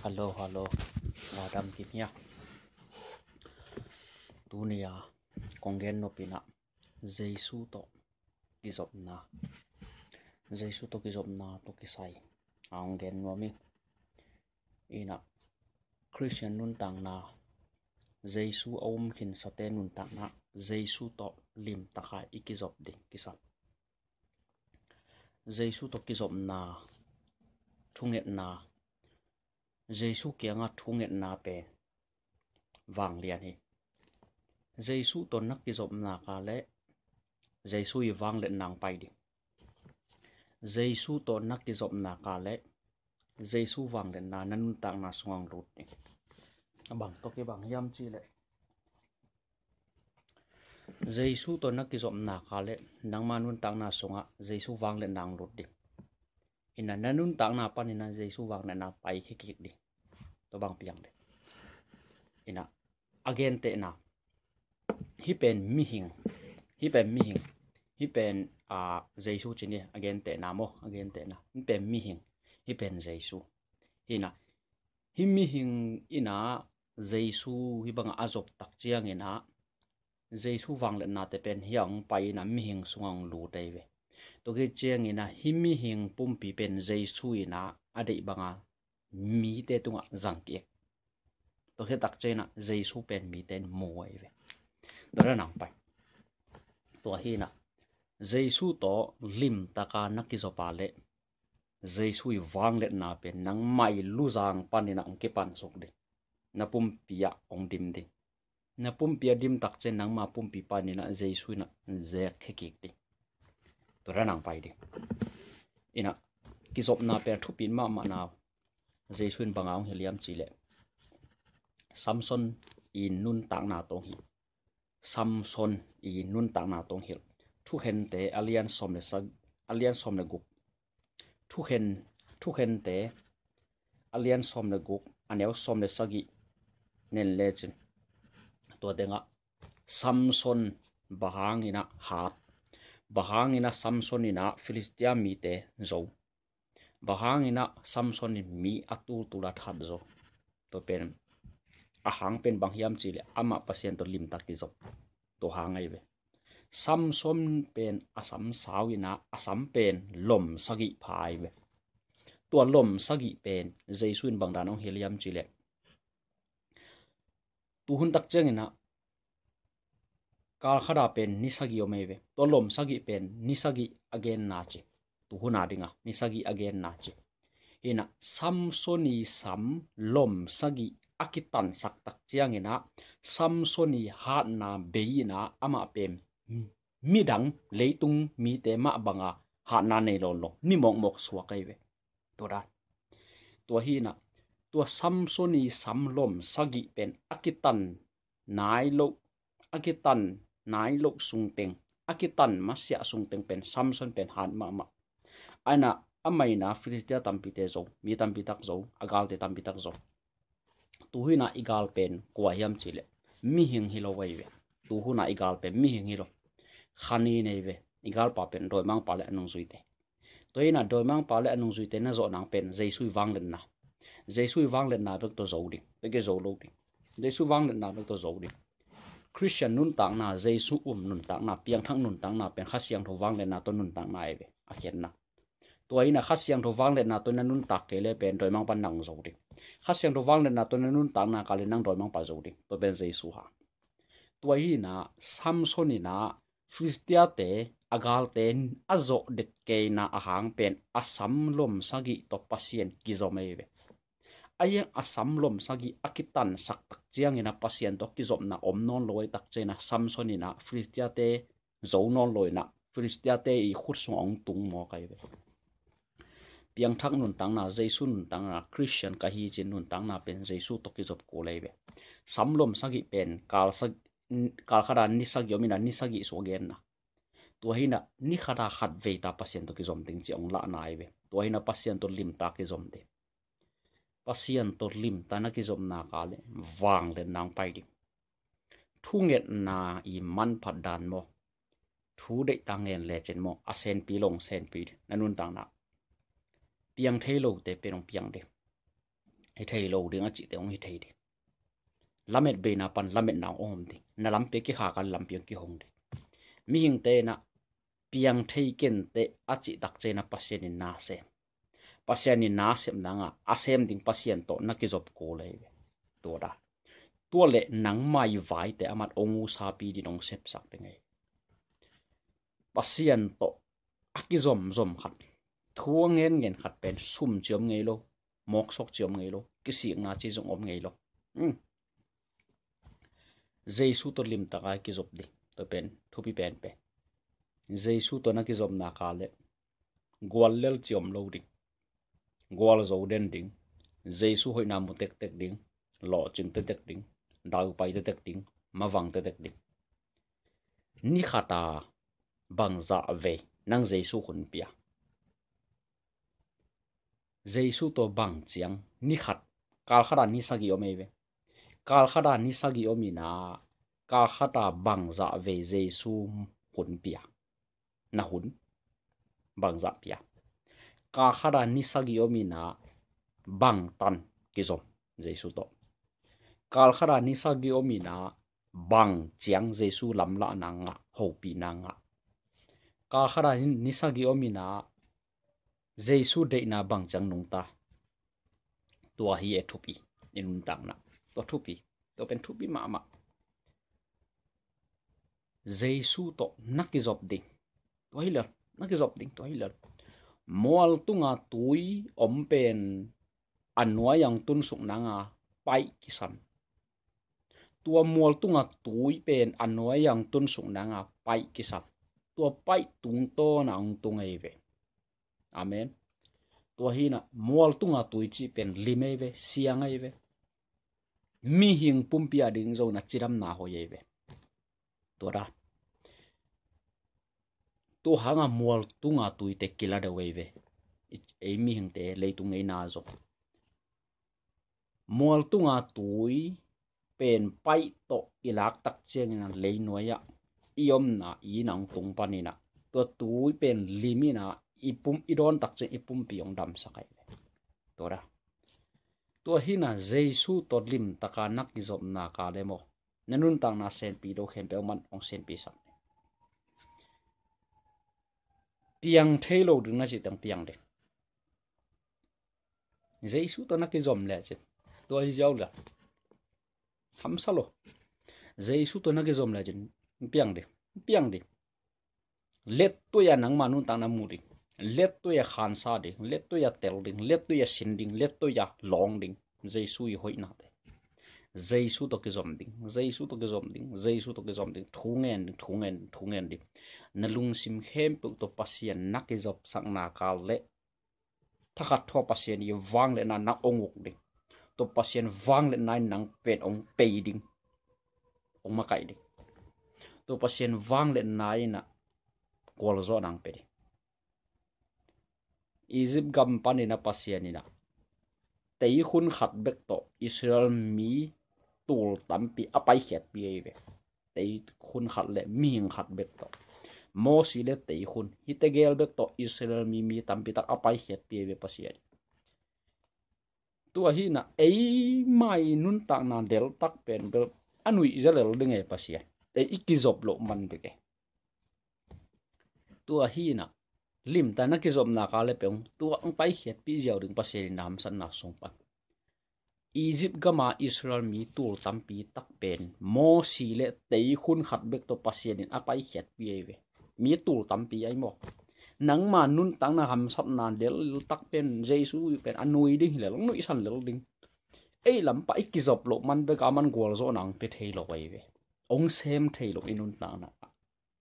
Hello, Adam Kimia. Dunia kongen no pina Jesu to kizopna. Jesu to kizopna to kisai. Anggen no mi. Ina Christian nun tang na Jesu om kin sate nun tang na Jesu to lim taka ikizop di kisap. Jesu to kizopna thunget na Jesu kia nga thunget na pe vang lian hi. Jesu to nak kizop na ka le Jesu i vang le nang pai di. Jesu to nak kizop na ka le Jesu vang le na nanun tang na sungang rut ni. Bang to ke bang yam chi le. Jesu to nak kizop na ka le nang manun tang na sunga Jesu vang le nang rut di. Ina nanun tang na pa ni na Jesu vang le na pai kikik di. To bang piang de. Ina again te na hi pen mi hing hi pen Jesu chini again te na mo again te na hi pen mi hing hi pen Jesu ina hi mi hing ina Jesu hi bang azop tak chiang ina Jesu wang le na te pen hiang pai na mi hing sungang lu te ve to ge chiang ina hi mi hing pum pi pen Jesu ina ade banga mi te tunga zangki to he tak chena Jesu pen mi ten mo ai ve dara nang pai to hi na Jesu to lim taka nakizopa le Jesu i wang le na pen nang mai luzang panina ang kipan sok de na pumpia ong dim de na pumpia dim tak chen nang ma pumpi panina Jesu na ze khekik de dara nang pai de ina kizop na pen thupin ma ma na Jesu in bangaung heliam chile Samson in nun tang na tong hi Samson i nun tang na tong hil thu hen te alian som le gup thu hen te alian som le gup aneu som le sagi nen legend to denga Samson bahangina hat bahangina Samson ina Philistia mi te zo bahangina Samson mi atul tulat hat zo to pen ahang pen bang hiam chile ama pasien to lim takizo to hangai ve Samson pen asam sawina asam pen lom sagi phai ve to lom sagi pen Jesuin bang danong heliam chile tu hun tak chengina kal khada pen ni sagi omeve to lom sagi pen ni sagi again na chi tu huna dinga ni sagi again na chi ina Samsoni sam lom sagi akitan sak tak chiang ina Samsoni hat na beina ama pem midang leitung mi te ma banga hat na nei lon lo mi mok suwa kai ve to da to hi na to Samsoni sam lom sagi pen akitan nai lo sung teng akitan masya sung teng pen Samson pen hat ma ana amai na Philistia tampi te zo mi tampi tak zo agal te tampi tak zo tuhina igal pen kwa hiam chile mi hing hilo wai ve tuhuna igal pen mi hing hilo khani nei ve igal pa pen doi mang pa le anung zuite toina doi mang pa le anung zuite na zo nang pen Jesu wang len na bek to zo ding bek zo lo ding Jesu wang len na bek to zo ding Christian nun tang na Jesu nun tang na piang thang nun tang na pen khasiang tho wang len na to nun tang na ai ve a khen na toina khasiang tho wang len na to na nun tak ke le pen doi mang pan nang zo ding khasiang tho wang len na to na nun tang na ka le nang doi mang pa zo ding to ben Jesu ha tuai na Samson ina Philistia te agal ten azo det ke na ahang pen asam lom sagi to pasien kizomei ve ayeng asam lom sagi akitan sak tak chiang ina pasien to kizom na omnon loi tak chena Samson ina Philistia te zo non loi na Philistia te i khut song ong tung mo kai ve piang thak nun tang na Jesu nun tang na Christian ka hi chin nun tang na pen Jesu to kizop ko lei ve samlom sagi pen kal khada ni sagi omina ni sagi so gen na to hina ni khada khat ve ta pasien to kizom ting chi ong la na ai ve to hina pasien to lim ta kizom te pasien to lim ta na kizom na ka le wang le nang pai di thunget na i man phat dan mo thu de tangen le chen mo asen pi long sen pi nanun tang na piang thailo te perong piang de hi thei lo ding a chi te ong hi thei de lamet be na pan lamet na om de na lam pe ki kha kan lam piang ki hong de mi hing te na piang thei ken te a chi tak che na pasien in na se pasien in na sem na nga asem ding pasien to na ki job ko le to da tua le nang mai vai te amat ongu sa pi di nong sep sak de ngai pasien to aki zom zom khat thuang ngen khat pen sum chiom ngei lo mok sok chiom ngei lo ki si nga chi zong om ngei lo Jesu to lim taka ki job di to pen thupi pen pe Jesu to na ki job na ka le gwal lel chiom lo ding gwal zo den ding Jesu hoi na mu tek tek ding lo ching te tek ding dau pai te tek ding ma wang te tek ding ni khata bang za ve nang Jesu hun pia Jesu to bang chiang ni khat kal khara ni sagi omeve kal khada ni sagi omina kal khata bang za ve Jesu hun pia na hun bang za pia kal khada ni sagi omina bang tan kizom Jesu to kal khada ni sagi omina bang chiang Jesu lam la nanga ho pi nanga kal khada ni sagi omina Jesu de na bang chang nung ta tua hi e thupi inun tang na to thupi to pen thupi ma ma Jesu to nakizop ding to hilar nakizop ding to hilar mual tunga tui ompen anwa yang tun suk nanga pai kisan tua mual tunga tui pen anwa yang tun suk nanga pai kisan tua pai tung to na ong tungai ve amen tua hina mual tunga tui chi pen limei ve siangai ve mi hing pumpia ding zo na chiram na ho ye ve tua da to hanga mual tunga tui te kila de we ve ei mi hing te leitung ei na zo mual tunga tui pen pai to ilak tak cheng na lei noya iom na i nang tung panina to tui pen limina ipum idon tak che ipum piong dam sakai to da to hina Jesu to lim taka nak izom na ka lemo nanun tang na sen pi do khem pe man ong sen pi sak piang thailo dung na chi tang piang de Jesu to nak izom le che to hi jaw la ham salo Jesu to nak izom le chen piang de let to ya nang manun tang na mu ding let to ya khan sa ding let to ya tel ding let to ya sin ding let to ya long ding Jesu i hoi na te Jesu to ki zom ding Jesu to ki zom ding Jesu to ki zom ding thungen ding nalung sim khem pu to pasien nak ki zop sang na ka le thakat tho pasien i wang le na nak onguk ding to pasien wang le nai nang pen ong pe ding ong makai ding to pasien wang le nai na kol zo nang pe ding Egypt gam panina pasianina tei khun khat bek to Israel mi tul tampi apai khiat pi ve tei khun khat le mi hing khat bek to Mosi le tei khun hitegel bek to Israel mi tampi tak apai khiat pi ve pasian tua hi na ei mai nun tak na del tak pen bel anui zelel dinge pasian tei ikizop lo man beke tua hi na lim ta na ki zom na ka le peung tua ang pai khiat pi jaw ding pasel nam san na song pa Egypt gama Israel mi tul tampi tak pen mo si le tei khun khat bek to pasel in apai khiat pi ve mi tul tampi ai mo nang ma nun tang na ham sat na del tak pen Jesu pen anui ding le long nui san le ding ei lam pa ikizop lo man be ka man gol zo nang pe thei lo wai ve ong sem thei lo inun ta na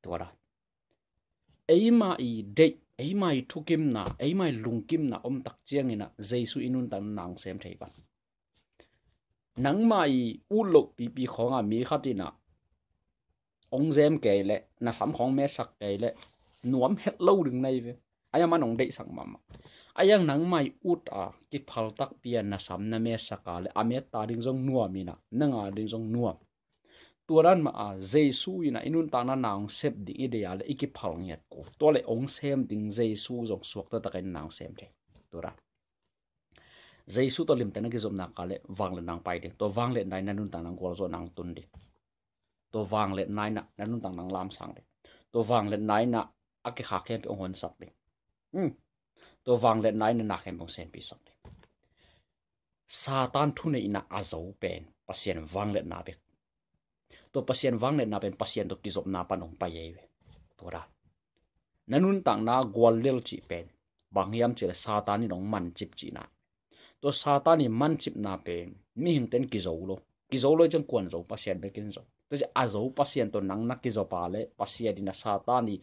to ra ei ma i de ei mai thukim na ei mai lungkim na om tak chiang ina Jesu inun tan nang sem thei ba nang mai u lo pi pi khonga mi khatina ong jem ke le na sam khong me sak ke le nuam het lo ding nei ve aya man ong dei sang mama ayang nang mai ut a ki phal tak pian na sam na me saka le amet ta ding jong nuamina nanga ding jong nuam turan ma a Jesu ina inun ta na nang sep ding ideal iki phal ngiat ko to le ong sem ding Jesu jong suak ta takin nang sem the tura Jesu to lim tena ki zom na kale wang le nang pai de to wang le nai nanun tang nang gol zo nang tun de to wang le nai na nanun tang nang lam sang de to wang le nai na ake kha khem pe hon sak de to wang le nai na khem bong sen pi sak de Satan thu ne ina azau pen pasien wang le na be to pasien wang le na pen pasien to ki zom na panong pa ye we to ra nanun tang na gol lel chi pen bang yam che Satan ni nong man chip chi na to Satan ni man chip na pen mi hing ten ki zo lo jang kwan zo pasien be kin zo to je azau pasien to nang na ki zo pa le pasien dina Satan ni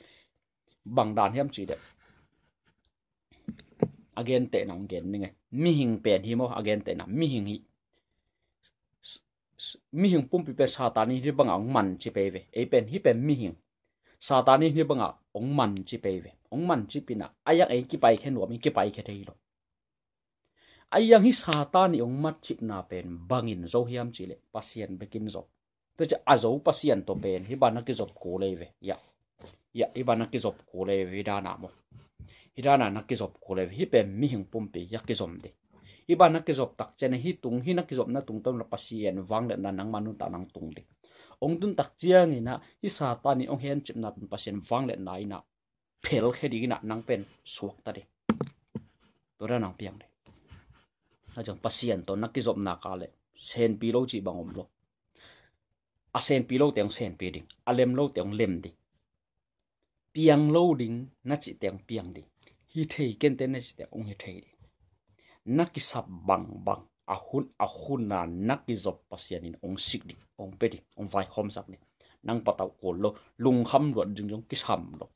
bang dan yam chi de again te nang gen ni nge mi hing pen hi mo again te na mi hing pum pi pe Satan ni bang ang man chi pe ve e pen hi pen mi hing Satan ni bang ong man chi pe ve ong man chi pina aya e ki pai khen wa mi ki pai khe thei lo ayang hi Satan ni ong mat chip na pen bangin zo hiam chi le pasien bekin zo to cha azo pasien to pen hi bana ki zop ko le ve ya hi bana ki zop ko le ve da na mo Hirana nakizop kole hi pe mi hing pumpi yakizom de iba nakizop tak chen hi tung hi nakizop na tung tom na pasien wang le na nang manu ta nang tung de ong tun tak chiang ina hi Satan ni ong hen chip na tun pasien wang le na ina phel khedi na nang pen suak ta de to ra nang piang de ajang pasien to nakizop na ka le sen pi lo chi bangom lo a sen pi lo teng sen pi ding alem lo teng lem di piang lo ding na chi teng piang ding hi thei ken ten ne te ong hi thei nakisap bang ahun na nakizop pasianin ong sikdi ong pedi ong vai hom sak ni nang pataw ko lo lung kham lo jing jong kisam lo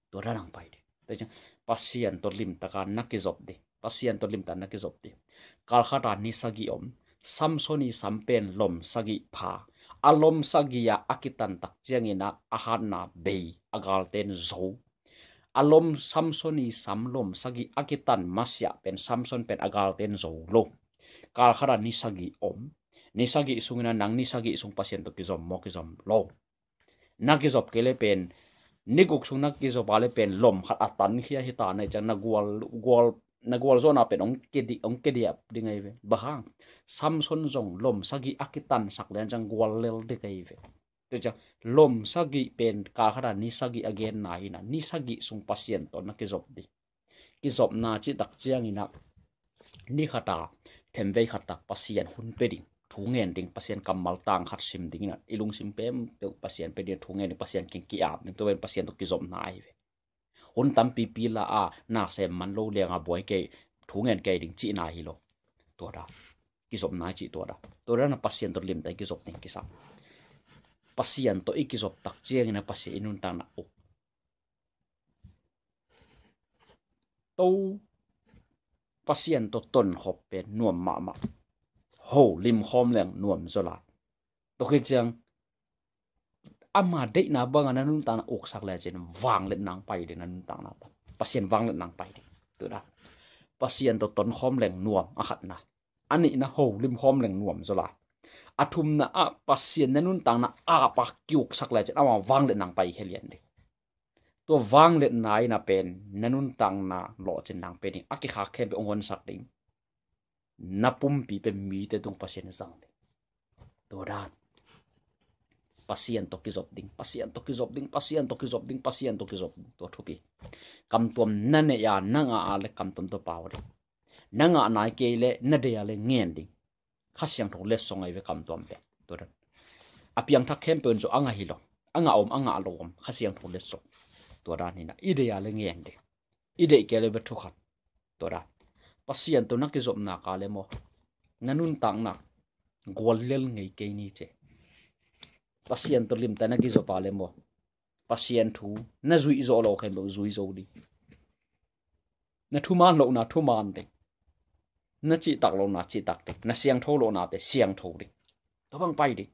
to ra nang pai de te jang pasian to lim ta ka nakizop de pasian to lim ta nakizop de kal khata ni sagi om samsoni sampen lom sagi pha alom sagia akitan tak chiangina ahana be agal ten zo alom samsoni samlom sagi akitan masya pen samson pen agal ten zo lo kal khara ni sagi om ni sagi sungina nang ni sagi sung pasien to kizom mo kizom lo nakizop kele pen niguk sung nakizop ale pen lom khat atan khia hita na chan na gwal zona pen ong kedi ap dingai ve bahang samson zong lom sagi akitan saklen jang gwal lel de kai ve to cha lom sagi pen ka khara ni sagi again na ina ni sagi sung pasien to na kizop di kizop na chi dak chiang ina ni khata themvei khata pasien hun peding thungen ding pasien kamal tang khat sim ding na ilung sim pem pe pasien pe dia thungen pasien king ki ap ning to ben pasien to kizop na ai ve hun tam pi pi la a na se man lo le nga boy ke thungen ke ding chi na hi lo to da kizop na chi to da na pasien to lim tai kizop ning kisam pasien to ikizop tak chiang ina pasien inun ta na o to pasien to ton khop pe nuam ma ho lim khom leng nuam zola to khi chiang ama de na banga na nun ta na ok sak la chen wang le nang pai de na nun ta na pasien wang le nang pai de to da pasien to ton khom leng nuam a khat na ani na ho lim khom leng nuam zola athum na a pasien na nun tang na a pa kyuk sak la chen ama wang le nang pai khelian de to wang le nai na pen nanun tang na lo chen nang pe ding aki kha khem pe ongon sak ding napum pi pe mi te tung pasien sang de to da pasien to ki zop ding to thupi kam tom na ne ya nanga ale kam tom to paw de nanga nai ke le na de ya le ngien ding khasyang thong le song ai ve kam tom pe to da apiang tha khem pe zo anga hi lo anga om anga alom khasyang thong le song to da ni na ide ya le ngien de ide ke le be thu khat to da pasien to na ki zop na ka le mo nanun tang na gol lel ngei ke ni che pasien to lim ta na ki zo pa le mo pasien thu na zui zo lo khem lo zui zo di na thu man lo na thu man de na chi tak lo na chi tak de na siang tho lo na te siang tho de to bang pai de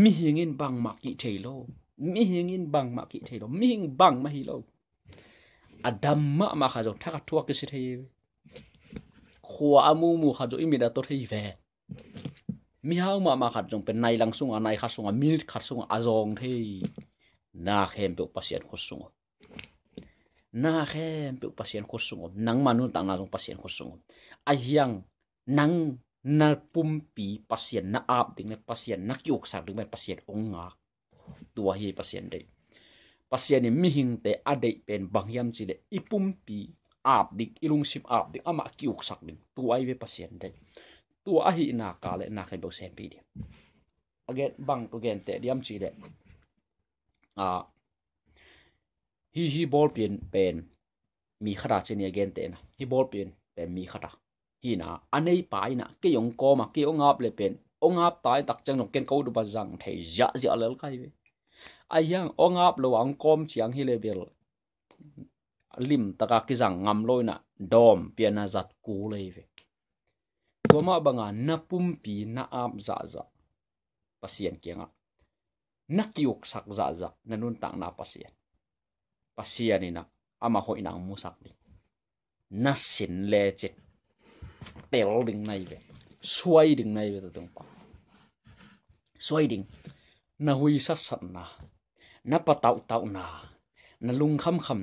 mi hingin bang ma ki thei lo mi hingin bang ma ki thei lo mi hing bang ma hi lo adam ma kha zo thak thua ki si thei khwa amu mu kha zo imi da to thei ve mi hau ma kha jong pen nai lang sung a nai kha sung a minute kha sung a zong thei na khem pe pasien khu sung na khem pe pasien ko sungom nang manun tang na jong pasien ko sungom ahyang nang na pumpi pasien na ap ding ne pasien na kiuk sak ding mai pasien onga tua hi pasien dei pasien ni mi hing te adei pen bangyam chi de ipumpi ap dik ilung sim ap dik ama kiuk sak ding tuai ve pasien dei tua hi na ka le na khem do sem pi di again bang to gen te diam chi de hi ball pen mi khara chen again te na hi ball pen mi khara hi na anei pai na ke yong ko ma ke ong ap le pen ong ap tai tak chang nong ken ko du ba jang thei ja ja lel kai ve ayang ong ap lo ang kom chiang hi level lim taka ki jang ngam loi na dom piana zat ku le ve to ma banga na pum pi na ap za za pasien kenga na kiuk sak za za na nun tang na pasien ina ama ho inang musak ni na sin le che tel ding nai ve suai ding nai ve tung pa suai ding na hui sat sat na patau tau na lung kham kham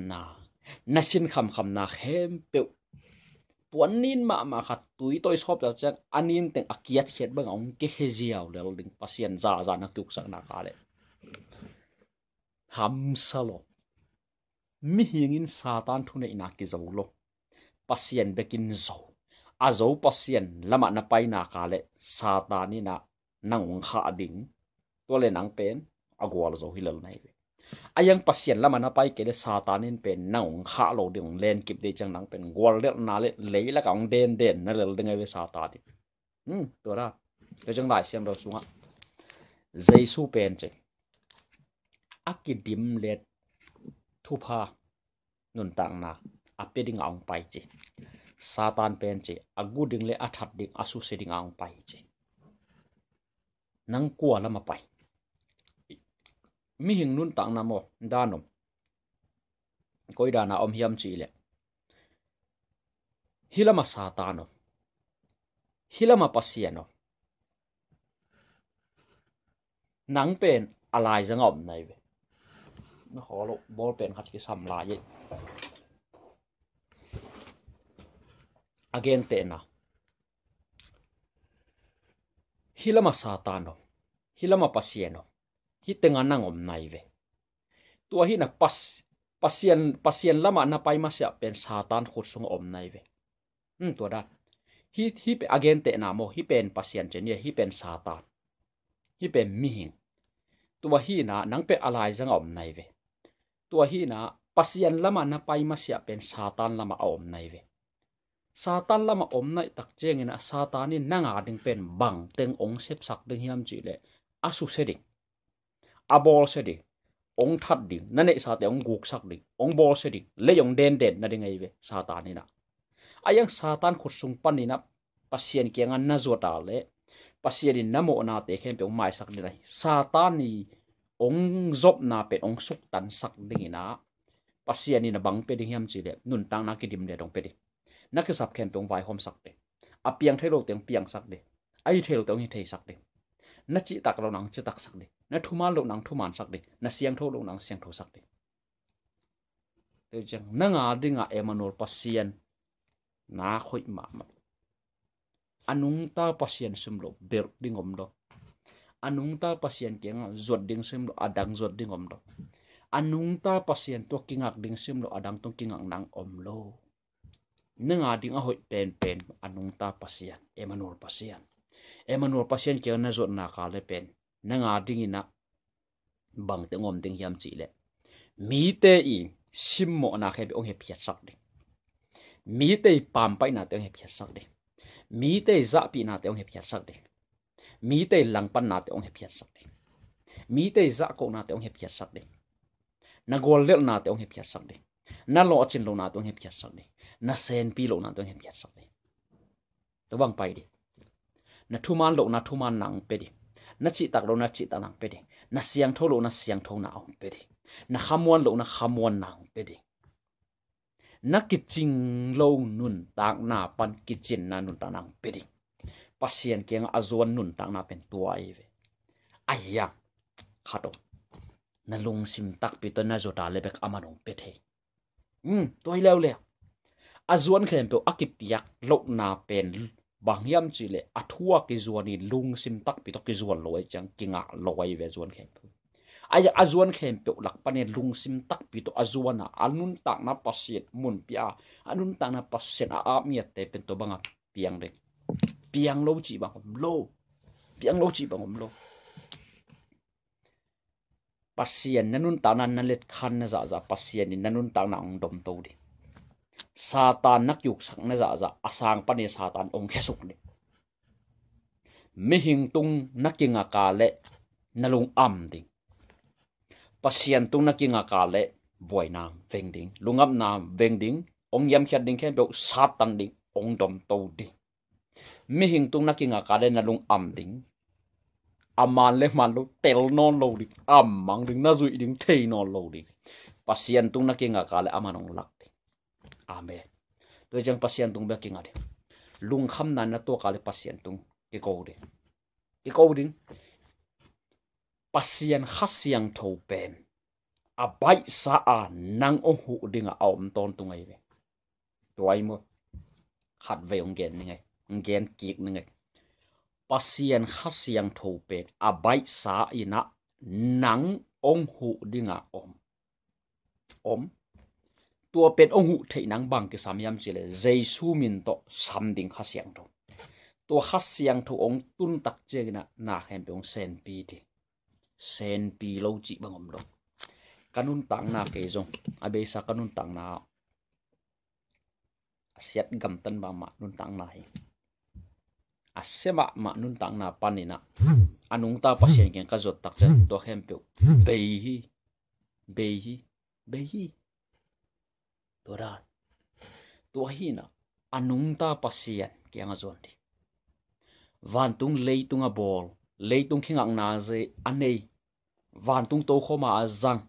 na sin kham kham na khem pe puanin ma khat tui toi sop ja chak anin teng akiat khet bang ong ke hejiao le ding pasien za za na tuk sak na ka le ham salo mi hingin satan thune ina ki zo lo pasien bekin zo azo pasien lama na pai na ka le satani na nang kha ding to le nang pen agwal zo hilal nai ayang pasien lama na pai ke le satanin pen nang kha lo ding len kip de chang nang pen gwal le na le leila ka ong den na le ding ai satani to ra to chang lai siam ro sunga jesu pen che akidim let thupa nun tang na apeding ang pai che satan pen che aguding le athat ding asu seding ang pai che nang kwa lama pai mi hing nun tang na mo danom koi da na om hiam chi le hilama satano hilama pasiano nang pen alai jang om nai ve nó khó lộ ball pen khát cái sầm lại vậy again te na hilama satano hilama pasiano hi tenga nang om nai ve tua hi na pasien lama na pai ma sia pen satan khut sung om nai ve tua da hi pe again te na mo hi pen pasien chen ye hi pen satan hi pen mi hing tua hi na nang pe alai jang om nai ve tua hi na pasien lama na pai ma sia pen satan lama om nai ve satan lama om nai tak cheng ina satani nanga ding pen bang teng ong sep sak ding hiam chi le asu seding abol seding ong that ding na nei sa te ong guk sak ding ong bol seding le yong den na ding ai ve satani na ayang satan khut sung panina pasien kianga na zota le pasien in namo na te khem pe ong mai sak ni lai satani ong zop na pe ong suk tan sak ding ina pasien in bang pe ding hiam chi le nun tang na ki dim le dong pe di na ke sap khem pe ong vai hom sak de apiang thelo teng piang sak de ai thelo teng hi thei sak de na chi tak lo nang chi tak sak de na thuman lo nang thuman sak de na siang tho lo nang siang tho sak de te jang na nga dinga emanol pasien na khoi ma anung ta pasien sum lo ber ding om do anung ta pasien kenga zot ding sim lo adang zot ding om do anung ta pasien to kingak ding sim lo adang to kingak nang om lo nenga ding a hoi pen anung ta pasien emanol pasien ke na zot na ka le pen nenga ding ina bang te ngom ding hiam chi le mi te i sim mo na khe ong he phiat sak de mi te pam pai na te ong he phiat sak de mi te za pi na te ong he phiat sak de mi te lang pan na te ong he phiat sak de mi te za ko na te ong he phiat sak de na gol le na te ong he phiat sak de na lo chin lo na te ong he phiat sak de na sen pi lo na te ong he phiat sak de to bang pai di na thuman lo na thuman nang pe di na chi tak lo na chi tak nang pe di na siang tho lo na siang tho na ong pe di na khamwan lo na khamwan nang pe di na kiching lo nun tak na pan kichin na nun ta nang pe di pasien keng azon nun tak na pen tuai ve aya khato na lung sim tak pi to na zota lebek amanong pe the tôi leo leo azuan khem pe akipiak lo na pen bangyam chile athua ki zuani lung sim tak pi to ki zuan loi chang kinga loi ve zuan khem aya azuan khem pe lak pane lung sim tak pi to azuana anun tak na pasit mun pia anun tak na paset a miat te pen to banga piang lo chi bang lo piang lo chi bang lo pasien nanun tak na nalet khan na za pasien ni nanun tak na ong dom to di Satan nak yuk sak na za asang pani Satan ong khesuk ni mi hing tung nakinga kale nalung am ding pasien tung nakinga kale boy nang veng ding lungam na veng ding ong yam khat ding khen be Satan ding ong dom to ding mi hing tung nakinga kale nalung am ding aman le man lo tel non lo ding am mang ding na zui ding thei non lo ding pasien tung nakinga kale amanong lak amen tôi chẳng pasien tung be kinga de lung kham nan na to kale pasien tung ki ko din pasien khasiang tho pen a bai sa a nang o hu dinga om ton tung ai ve toai mo khat ve ong gen ni ngai gen kik ni ngai pasien khasiang tho pen a bai sa ina nang ong hu dinga om tua pen ông hụ thầy nắng bằng cái samyam chỉ là Giêsu min to sam ding khát xiang thôi tua khát xiang thôi ông tun tắc chơi na hem ông sen pi đi sen pi lâu chỉ bằng ông đâu kanun tang na cái zong abe sa kanun tang na siat gam tan ba ma nun tang na hi asema ma nun tang na panina anung ta pasien ken ka zot tak chen to hem pe be hi Toran tua hina anung ta pasien kiang azon di van tung leitung a bol leitung khingang na ze anei van tung to khoma azang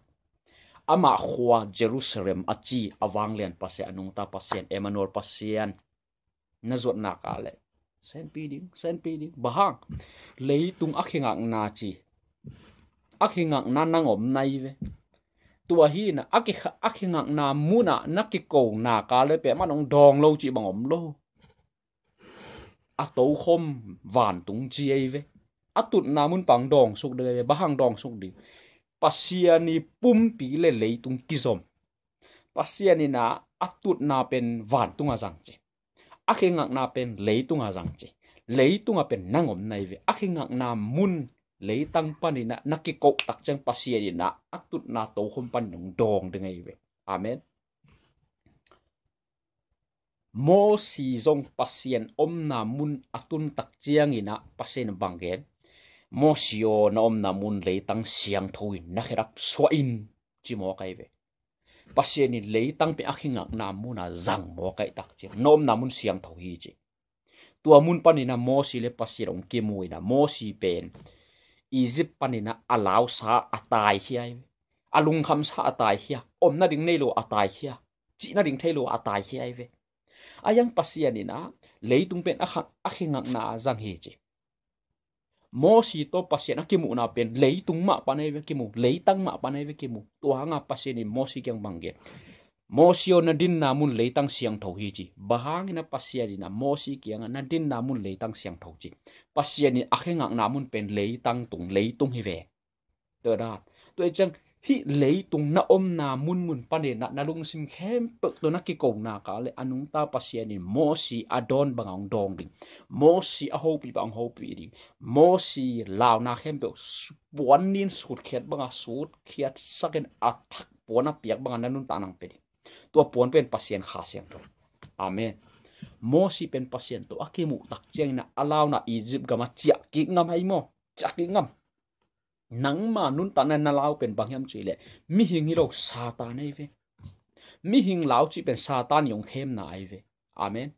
ama khwa Jerusalem achi awanglen pase anung ta pasien Emmanuel pasien na zot na kale sen pi ding bahang leitung akhingang na chi akhingang na nangom nai ve tua hi na akhingang na muna nakiko na ka le pe manong dong lo chi bangom lo a to khom van tung chi ai ve atut na mun pang dong suk de ve bahang dong suk di pasiani pum pi le tung kizom pasiani na atut na pen van tung azang chi akhingang na pen tung azang chi tung a pen nangom nai ve akhingang na mun lấy tăng pani na nakiko tak chang pasia di na atut na to khom pan nong dong de ngai ve amen mo si zong pasien om na mun atun tak chiang ina pasien bangen mo sio na om na mun lấy tăng siang thoi na kherap so in chi mo kai ve pasien ni lấy tăng pe akhinga na mun a zang mo kai tak chi nom na mun siang thoi hi chi tua mun pani na mo si le pasien ong ke moi na mo si pen Egypt panina alaw sa atay hiya alung kham sa atay hiya om na ding nei lo atay hiya chi na ding thei lo atay hiya ve ayang pasianina leitung pen akhingak na zang hi chi mo si to pasien akimu na pen leitung ma panai ve kimu leitang ma panai ve kimu to hanga pasiani mo si kyang bangge mo sio na din na mun leitang siang tho hi chi bahang na pasiani na mo si kyang na din na mun leitang siang tho chi pasiani akhengak na mun pen leitung hi ve to da to chang hi leitung na om na mun pane na nalung sim khem pek to na ki ko na ka le anung ta pasiani mo si adon bangang dong ding mo si a ho pi bang ho pi ding mo si law na khem pe buan nin sut khiat banga sut khiat saken athak pona piak banga nanun tanang pe tua pon pen pasien kha siang to amen mo si pen pasien to akimu tak cheng na alaw na Egypt gama chia ki ngam hai mo chia ki ngam nang ma nun ta na law pen bangyam chile mi hing hilo Satan ai ve mi hing law chi pen Satan yong khem na ai ve amen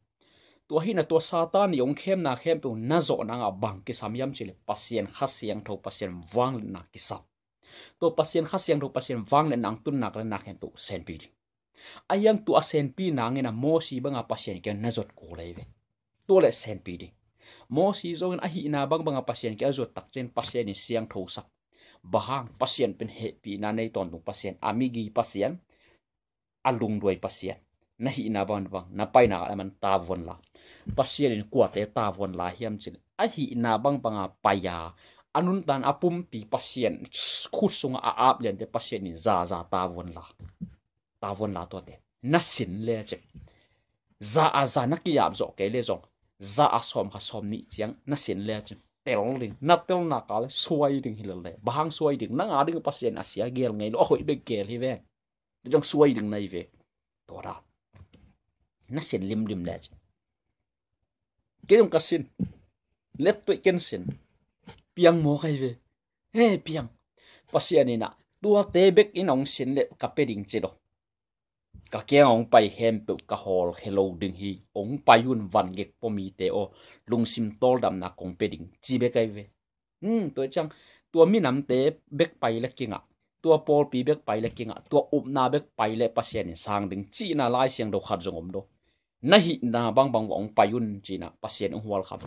tua hi na tua Satan yong khem na khem pe na zo na nga bang ki samyam chile pasien kha siang tho pasien wang na ki sap to pasien kha siang tho pasien wang le nang tun nak le na khem tu sen pi ayang tu asen pi nangena mo si banga pasien ke nazot ko leve to le sen pi di mo si zong a hi na banga pasien ke azot tak chen pasien ni siang tho sak bahang pasien pen he pi na nei ton tu pasien amigi pasien alung đuôi pasien na hi na bang bang na pai na man ta von la pasien in kwa te ta von la hiam chin a hi na bang banga paya anun tan apum pi pasien khut sunga a ap len te pasien in za ta von la to te na sin le che za a za na ki yap zo ke le zong za a som ni chiang na sin le che tel ling na tel na ka le suai ding hilal le bahang suai ding na nga ding pasien asia gel ngai lo hoi be gel hi ve jong suai ding nai ve to ra na sin lim le che ke dong ka sin let to ken sin piang mo kai ve he piang pasien ina tua te bek in ong sin le ka pe ding che do ka kia ong pai hem pe ka hol hello ding hi ong payun van gek pomi te o lungsim tol dam na kong pe ding chi be kai ve to chang tua mi nam te bek pai le kinga tua pol pi bek pai le kinga tua up na bek pai le pasien in sang ding chi na lai siang do khat jong om do na hi na bang ong payun chi na pasien ong wal kham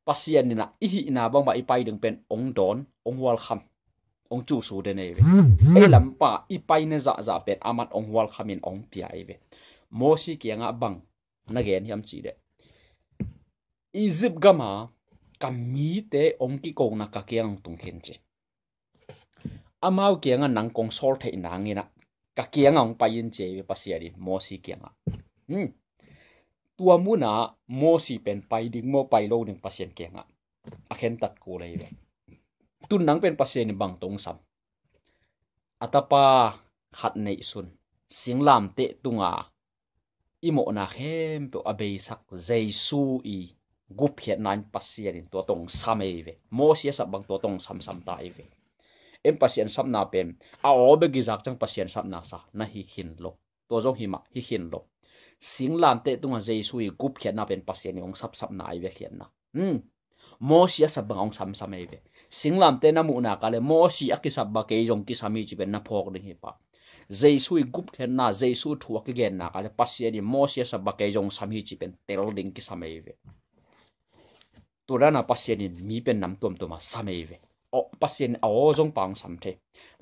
pasien ni na i hi na bang ba i pai ding pen ong don ong wal kham ông chủ số đây này về làm pa i pai ne za pet amat ông wal khamin ông pia ve mo si kia nga bang na gen hiam chi de Egypt gama kami te ông ki ko na ka kiang tung khen chi amau kia nga nang kong sol thei na ngina ka kiang ông pai in che ve pasia di mo si kia nga tua mu na mo si pen pai ding mo pai lo ding pasien kia nga a khen tat ko lai ve tun nang pen pasien bang tong sam atapa khat nei sun singlam te tunga imo na khem pe abei sak jesu i gup hiat nan pasien in to tong samei ve mo sia sa bang to tong sam ta i ve em pasien sam na pen a o be gi jak chang pasien sam na sa na hi hin lo to jong hi ma hi hin lo singlam te tunga jesu i gup hiat na pen pasien ong sap na i ve hian na mo sia sa bang ong sam ei ve singlam te na mu na ka le mo si akisab ba ke jong ki sami chi ben na phok ding hi pa jesu i gup khen na jesu thuak ki gen na ka le pasia di mo sia sa ba ke jong sami chi ben tel ding ki samei ve turana pasia ni mi pen nam tom toma samei ve o pasien a o jong pang sam the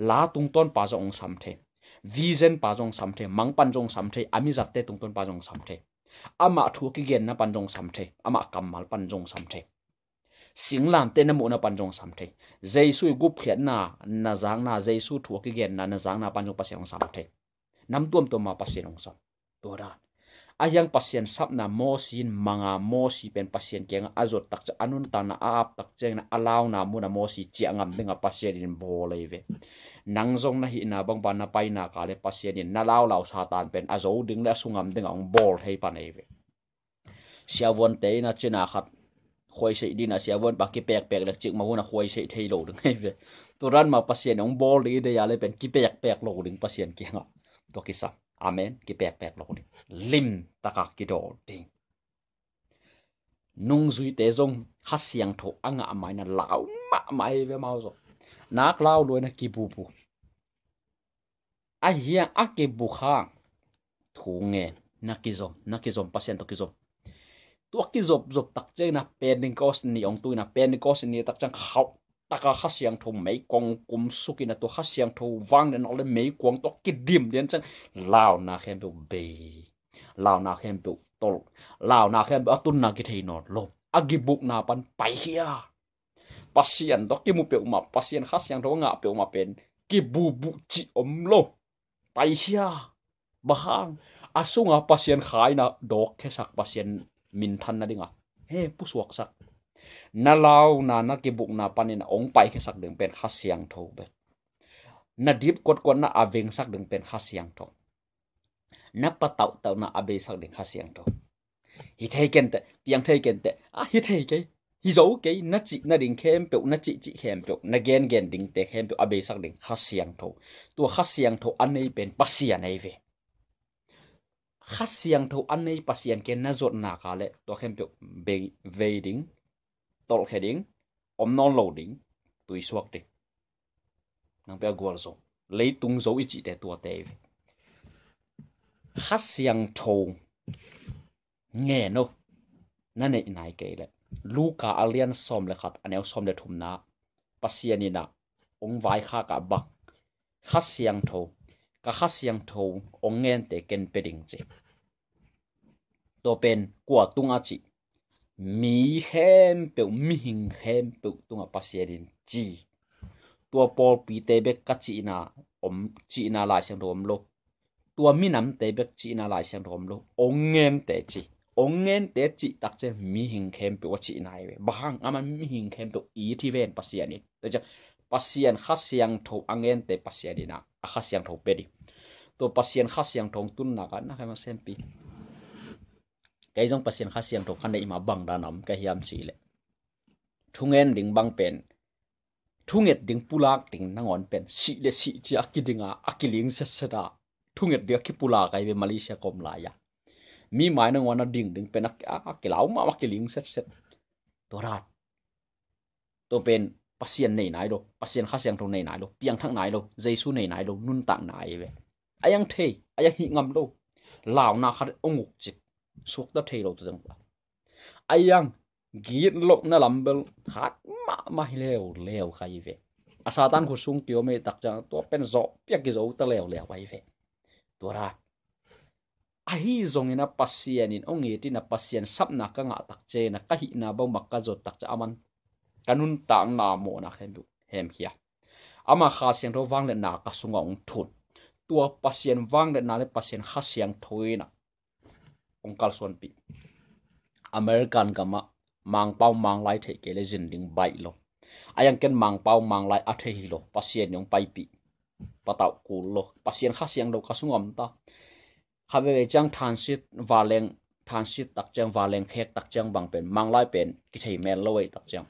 la tung ton pa jong sam the vision pa jong sam the mang pan jong sam the ami zat te tung ton pa jong sam the ama thu ki gen na pan jong sam the ama kamal pan jong sam the singlam te na mu na panjong samthe jesu gup khiat na jang na jesu thu ki gen na jang na panjong pasyang samthe nam tuam to ma pasyang sam to da ayang pasien sap na mo sin manga mo si pen pasien kenga azot tak cha anun ta na ap tak cheng na alaw na mu na mo si chi angam benga pasien in bo leve nang jong na hi na bang ban na pai na ka le pasien in na law satan pen azo ding la sungam ding ong bol hei pa nei ve siawon te na china khat khoi sei din a sia von ba ki pek lek chik ma huna khoi sei thei lo ding ve turan ma pasien ong bol ri de ya le pen ki pek lo ding pasien ki nga to ki sa amen ki pek lo ding lim taka ki do ding nung zui te zong ha siang tho anga mai na law ma mai ve mau zo nak law lo na ki bu a hiang a ki bu kha thu nge na ki zom pasien to ki zom tua ki zop tak che na pen kos ni ong tu na pen kos ni tak chang khau taka khasiang tho mei kong kum sukina to khasiang tho wang den ole mei kong to ki dim den chang lao na khem bu be lao na khem bu tol lao na khem atun na ki thei no lo agi buk na pan pai hia pasien to ki mu pe ma pasien khasiang tho nga pe ma pen ki bu chi om lo pai hia bahang asunga pasien khai na dok ke sak pasien min than na dinga he pusuak sak na law na ki buk na panin ong pai ke sak ding pen khasiang tho be na dip kot na aveng sak ding pen khasiang tho na patau na abe sak ding khasiang tho hi thei ken te piang thei ken te a hi thei ke hi zo ke na chi na ding khem pe na chi khem pe na gen ding te khem pe abe sak ding khasiang tho tu khasiang tho anei pen pasia nei ve khasiang tho anei pasien ke na zot na ka le to khem pe veding tol heading om non loading tui suak te nang pe gol zo leitung zo ichi te tua te khasiang tho nge no na nei nai ke le luka alian som le khat aneu som le thum na pasianina ong vai kha ka bak khasiang tho ka khasiang tho ongen te ken peding che to pen kwa tunga chi mi hem pe mi hing hem pe tunga pasierin chi tua pol pi te bek ka chi na chi na la siang dom lo tua mi nam te bek chi na la siang dom lo ongen te chi tak che mi hing hem pe wa chi nai we bahang ama mi hing hem pe i thi ven pasiani to cha pasien khasiang tho angen te pasianina a khasiang tho pe di to pasien khasiang thong tun na ka na ka ma sem pi cái dòng pasien khasiang tho khan dei ma bang da nam ka hiam chi le thungen ding bang pen thunget ding pulak ding nangon pen si le si chi akidinga akiling se seda thunget dia ki pula kai be Malaysia kom la ya mi mai na ngona ding pen akilau ma akiling set set to rat to pen pasien nei nai do pasien khasiang tho nei nai do piang thang nai do jesu nei nai do nun tak nai ve ayang the ayang hi ngam do law na khat onguk chik suk ta thei lo tu dang ayang git lok na lambel hat ma leo khai ve asatan khu sung tio me tak chang to pen zo pia ki zo ta leo wai ve to ra a hi zong ina pasien in ongi ti na pasien sap na ka nga tak che na ka hi na bo makka zo tak cha aman kanun ta na mo na hem khia ama kha siang ro wang le na ka sunga ong thut tua pasien wang le na le pasien kha siang thoina ong kal son pi American kama mang pau mang lai the ke le jin ding bai lo ayang ken mang pau mang lai a the hi lo pasien yong pai pi patau ku lo pasien kha siang do ka sungom ta khabe chang transit waleng transit tak chang waleng khek tak chang bang pen mang lai pen ki thei mel lo wei tak chang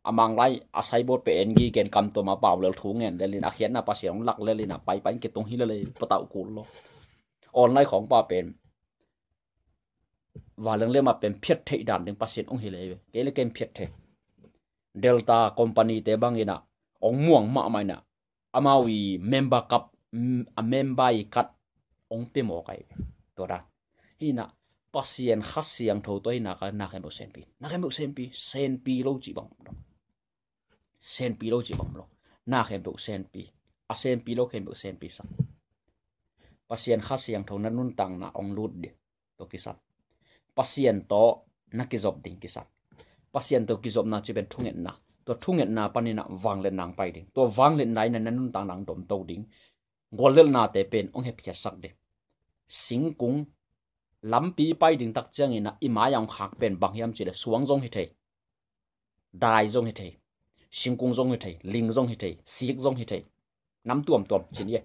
amang lai asai bot pe engi ken kam to ma paw le thu ngen le lin a khian na pasien lak le lin a pai pai ke tong hi le patau ku lo onlineของป้าเป็นว่าเรื่องเล่มาเป็นเพียรเทด่านถึงเปอร์เซ็นต์องค์เฮเลยเกลเกมเพียรเทเดลต้าคอมพานีเตบังอินะองม่วงมาไม่นะอามาวีเมมเบอร์กับเมมเบอร์กัดองเปโมไกตัวนั้นฮินะเปอร์เซ็นต์ฮัสเซียงทั่วตัวฮินะก็นักเอ็มเซนปีโลจิบังเซนปีโลจิบังนักเอ็มเซนปีอาเซนปีโลเอ็มเซนปีสักpasien khasiang thon nanun tang na ong lut de to kisap pasien to nakizop ding kisap pasien to kizop na chiben thungen na panina wangle nang pai ding to wangle nai na nanun tang nang dom to ding golel na te pen ong he phia sak de singkung lampi pai ding tak chang ina ima yang khak pen bangyam chile suang jong hi thei dai jong hi thei singkung jong hi thei ling jong hi thei sik jong hi thei nam tuam chin ye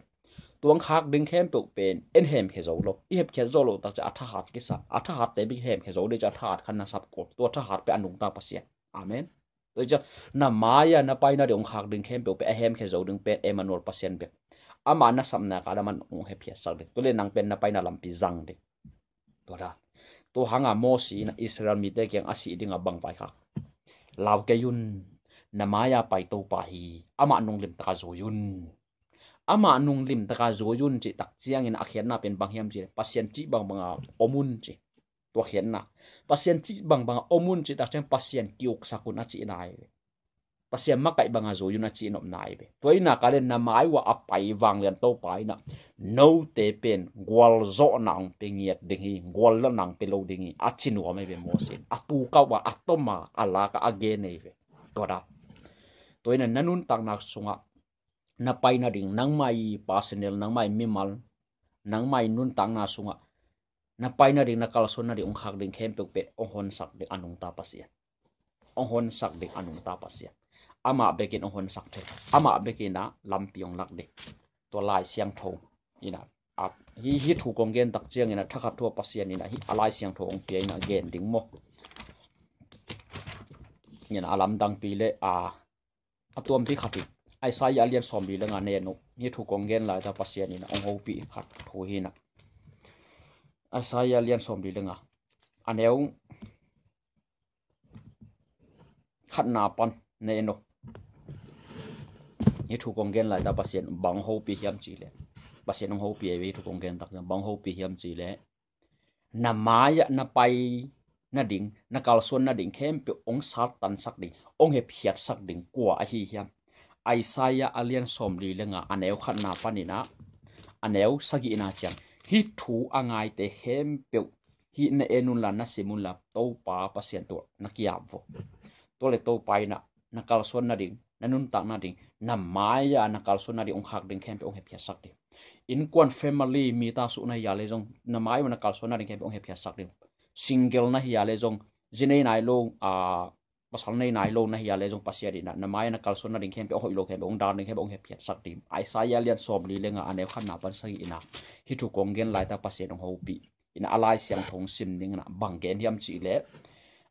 ตัวขากดึงเข้มปุกเป็นเอ็นเฮมเขโซโลอีเฮมเขโซโลตักจะอัฐหัดกิสับอัฐหัดแต่บิ๊กเฮมเขโซได้จะอัฐหัดขันนัสับกดตัวอัฐหัดไปอันนุงตาปัสเซียอาเมนโดยจะน้ำมายาน้ำไปน้าเดี๋ยวขากดึงเข้มปุกเป็นเฮมเขโซดึงเป็นเอมานูลปัสเซียนเบอามานัสับนักอะไรมันองเฮเพียสักเด็กตัวเล่นนังเป็นน้ำไปน้าลำปีจังเด็กตัวละตัวหางอาโมสีนะอิสราเอลมีแต่เกียงอาศัยดึงอาบังไปค่ะลาวเกยุนน้ำมายาไปตัวไปอามานุงลิมตะกาโซยุนama nung lim taka zoyun chi tak chiang in akhian na pen banghiam chi pasien chi bang omun chi to khian na pasien chi bang omun chi tak chang pasien kiuk sakuna chi nai pasien makai banga zoyun chi nop nai be toina kalen na mai wa apai wang lian to pai na no te pen gwal zo nang pengiat dingi gwal la nang pelo dingi achin wa mai be mosin atu ka wa atoma ala ka again nei be to da toina nanun tang na sunga na pai na ding nang mai personal nang mai mimal nang mai nun tang na sunga na pai na ding na kalson na ding khak ding khem pe ong hon sak de anung ta pasia ong hon sak de anung ta pasia ama bekin ong hon sak the ama bekin na lampiong lak de to lai siang thong ina ap hi thu kong gen tak chiang ina thakhat thu pasia ina hi alai siang thong pe ina gen ding mo ina alam dang pi le a atom pi khati ai sai alien sombi lenga ne no ni thu kongen la ta pasian ina ong hopi khat thu hina ai sai alien sombi lenga aneu khat na pan ne no ni thu kongen la ta pasien bang hopi hiam chi le pasien ong hopi ai thu kongen tak bang hopi hiam chi le na maya na pai na ding na kalson na ding khem pe ong sat tan sak ding ong he phiat sak ding kwa a hi hiam Isaiah alian somli lenga aneu khatna panina aneu sagi ina chang hi thu angai te hem pe hi na enun la na simun la to pa pasien to nakiap vo to le to pai na nakal son na ding nanun tak na ding na maya nakal son na ding ong hak ding khem pe ong he phia sak ding in kwan family mi ta su na ya le jong na mai na kal son na ding khem pe ong he phia sak ding single na ya le jong jinei nai long pasal nei nai lo na hi ale jong pasia dina na mai na kalson na ding khem pe hoi lo khem ong dar ding khem ong he phiat sak tim ai sa ya lian som li lenga ane khan na pan sagi ina hi thu kong gen lai ta pasia dong ho pi ina alai siang thong sim ning na bang gen hiam chi le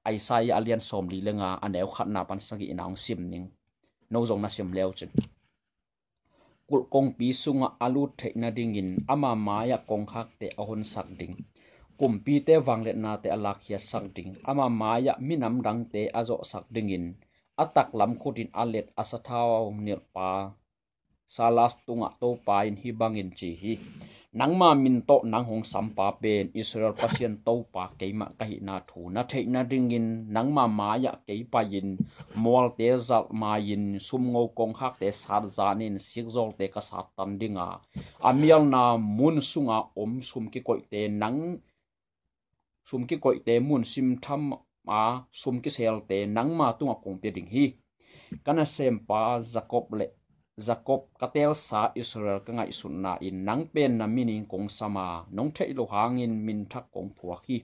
ai sa ya alian som li lenga ane khan na pan sagi ina ong sim ning no jong na sim leo chen kul kong pi sunga alu thek na ding in ama maya kong khak te ahon sak ding kumpi te wanglet na te alak hia sak ding ama maya minam dang te azo sak dingin atak lam khotin alet asathaw nil pa salas tunga to pa in hi bangin chi hi nangma min to nang hong sampa pen Israel pasien to pa keima kahi na thu na thei na dingin nangma maya keipa in mol te zal ma in sum ngo kong hak te sar zanin sikzol te ka sat tan dinga amial na mun sunga om sum ki koi te nang sum ki koi te mun sim tham ma sum ki sel te nang ma tunga kong pe ding hi kana sem pa Jacob katel sa Israel ka ngai sunna in nang pen na meaning kong sama nong thei lo hangin min thak kong phua hi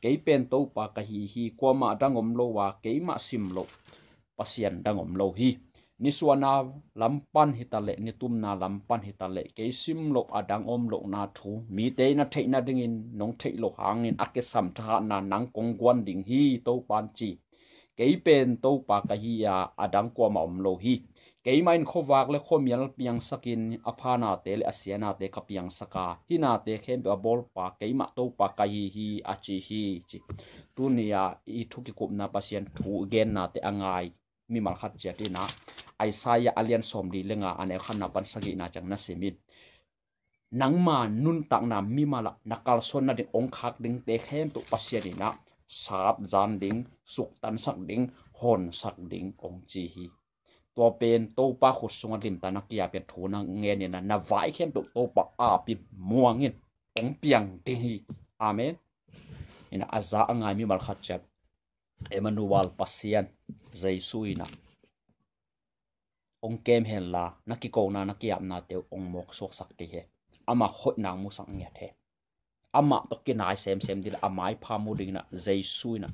kei pen to pa ka hi kwa ma dangom lo wa kei ma sim lo pasian dangom lo hi niswana lampan hitale nitumna lampan hitale ke simlo adang om lo na thu mi te na theina dingin nong thei lo hangin ake sam tha na nang kongwan ding hi to pan chi ke pen to pa ka hi ya adang ko ma om lo hi ke main khowak le khomial piang sakin aphana te le asiana te kapiang saka hina te khem ba bol pa ke ma to pa ka hi achi hi chi tunia I thuki kup na pasien thu gen na te angai mi mal khat chati na Isaiah alian somli lenga ane khanna pan sagi na chang na simit nangma nun tak na mi mala nakal son na ding ong khak ding te khem tu pasiani na sap jan ding suk tan sak ding hon sak ding ong chi hi to pen to pa khu sunga lim ta na kia pe thu na nge ni na vai khem tu to pa a pi muangin ong piang ding hi amen ina aza angai mi mal khat chat Emmanuel pasian Jesuina ong kem hen la nakiko na nakiap na te ong mok sok sak ti he ama hot na mu sang nge the ama to kinai sem dil amai phamu ding na Jesuina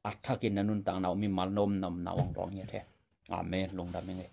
athakin nanun tang na mi mal nom nam na ong rong nge the amen long da menge